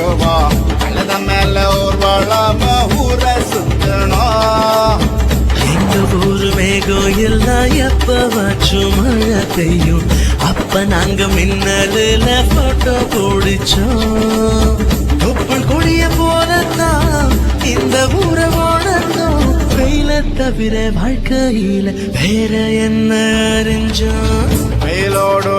வருவோம் அழுத மேல ஒரு வளம ஊரை சுத்தணும். எங்க ஊரு மேகம் எல்லாம் எப்பவாச்சும் மழை பெய்யும். அப்ப நாங்க மின்னலுல போட்டோ பிடிச்சோம். தொப்புள் கொடிய போலத்தான் இந்த ஊரை ஓடணும். வெயில தவிர வாழ்க்கையில வேற என்ன அறிஞ்சோம். வெயிலோடு